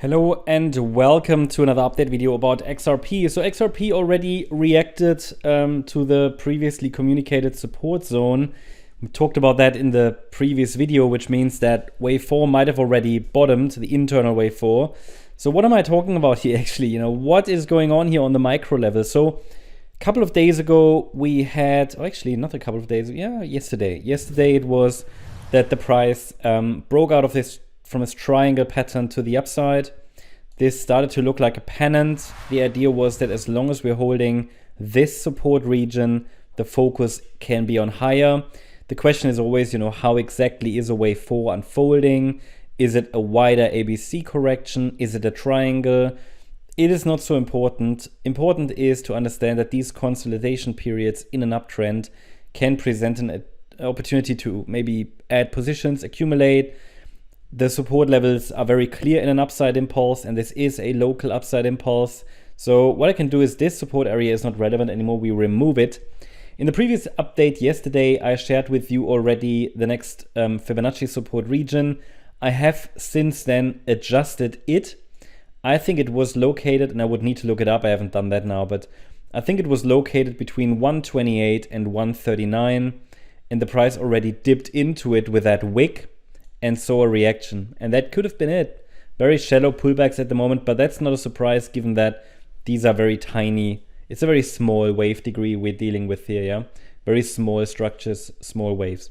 Hello and welcome to another update video about XRP. So XRP already reacted to the previously communicated support zone. We talked about that in the previous video, which means that wave 4 might have already bottomed, the internal wave 4. So what am I talking about here actually? What is going on here on the micro level? So a couple of days ago we had, actually not a couple of days, yesterday. Yesterday it was that the price broke out of this from this triangle pattern to the upside. This started to look like a pennant. The idea was that as long as we're holding this support region, the focus can be on higher. The question is always, how exactly is a wave 4 unfolding? Is it a wider ABC correction? Is it a triangle? It is not so important. Important is to understand that these consolidation periods in an uptrend can present an opportunity to maybe add positions, accumulate. The support levels are very clear in an upside impulse, and this is a local upside impulse. So what I can do is this support area is not relevant anymore. We remove it. In the previous update yesterday, I shared with you already the next Fibonacci support region. I have since then adjusted it. I think it was located, and I would need to look it up. I haven't done that now, but I think it was located between 128 and 139, and the price already dipped into it with that wick and saw a reaction. And that could have been it. Very shallow pullbacks at the moment, but that's not a surprise given that these are very tiny. It's a very small wave degree we're dealing with here, yeah? Very small structures, small waves.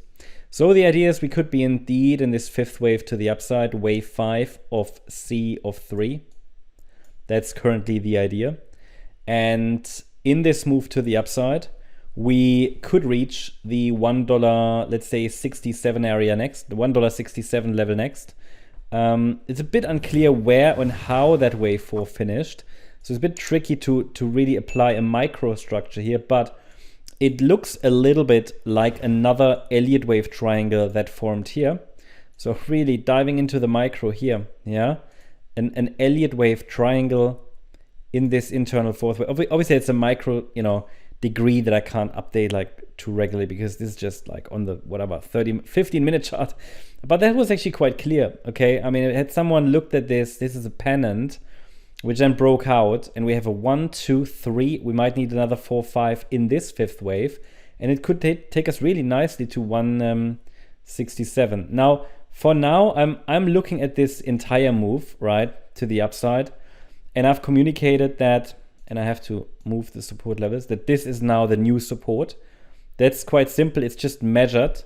So the idea is we could be indeed in this fifth wave to the upside, wave 5 of C of 3. That's currently the idea. And in this move to the upside, we could reach the $1, let's say 67 area next, the $1.67 level next. It's a bit unclear where and how that wave 4 finished. So it's a bit tricky to really apply a microstructure here, but it looks a little bit like another Elliott wave triangle that formed here. So really diving into the micro here, yeah? An Elliott wave triangle in this internal fourth wave. Obviously it's a micro, degree that I can't update like too regularly because this is just like on the whatever 15 minute chart, but that was actually quite clear. Okay, I mean, had someone looked at this is a pennant which then broke out, and we have a 1 2 3. We might need another 4 5 in this fifth wave, and it could take us really nicely to 167. Now for now I'm looking at this entire move right to the upside, and I've communicated that, and I have to move the support levels, that this is now the new support. That's quite simple. It's just measured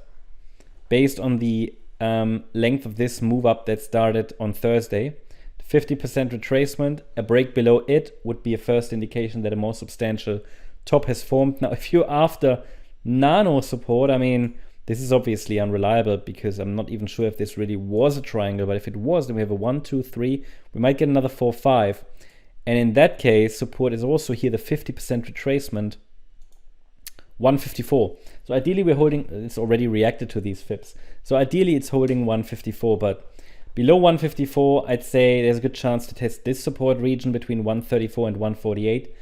based on the length of this move up that started on Thursday. 50% retracement, a break below it would be a first indication that a more substantial top has formed. Now, if you're after nano support, I mean, this is obviously unreliable because I'm not even sure if this really was a triangle, but if it was, then we have a 1 2 3. We might get another 4 5. And in that case, support is also here the 50% retracement, 154. So ideally we're holding, it's already reacted to these fips. So ideally it's holding 154, but below 154, I'd say there's a good chance to test this support region between 134 and 148.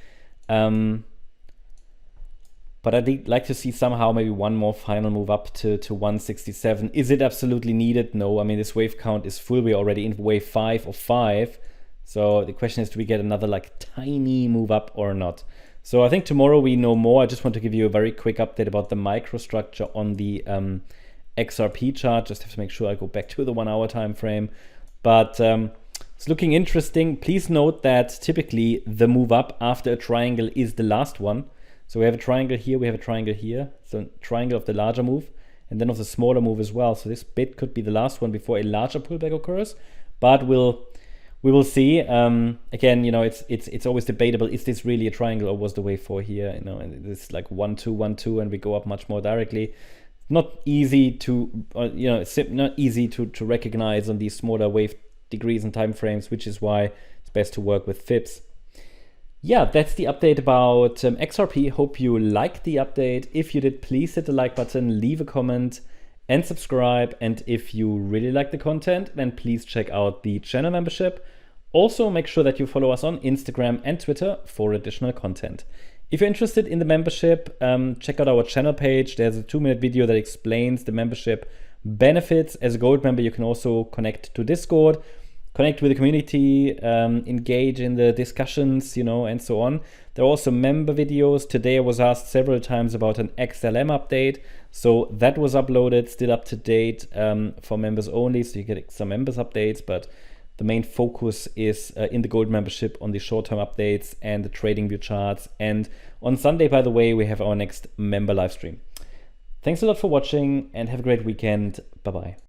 But I'd like to see somehow maybe one more final move up to 167. Is it absolutely needed? No, I mean, this wave count is full. We're already in wave 5 of 5. So the question is, do we get another like tiny move up or not? So I think tomorrow we know more. I just want to give you a very quick update about the microstructure on the XRP chart. Just have to make sure I go back to the 1 hour time frame. But it's looking interesting. Please note that typically the move up after a triangle is the last one. So we have a triangle here, we have a triangle here. So triangle of the larger move and then of the smaller move as well. So this bit could be the last one before a larger pullback occurs, but we will see. Again, it's always debatable. Is this really a triangle or was the wave 4 here? And it's like 1 2 1 2, and we go up much more directly. Not easy to, it's not easy to recognize on these smaller wave degrees and time frames, which is why it's best to work with fips. Yeah, that's the update about XRP. Hope you liked the update. If you did, please hit the like button, leave a comment, and subscribe. And if you really like the content, then please check out the channel membership. Also, make sure that you follow us on Instagram and Twitter for additional content. If you're interested in the membership, check out our channel page. There's a 2-minute video that explains the membership benefits. As a gold member, you can also connect to Discord. connect with the community, engage in the discussions, and so on. There are also member videos. Today I was asked several times about an XLM update. So that was uploaded, still up to date for members only. So you get some members updates, but the main focus is in the gold membership on the short-term updates and the Tradingview charts. And on Sunday, by the way, we have our next member live stream. Thanks a lot for watching and have a great weekend. Bye-bye.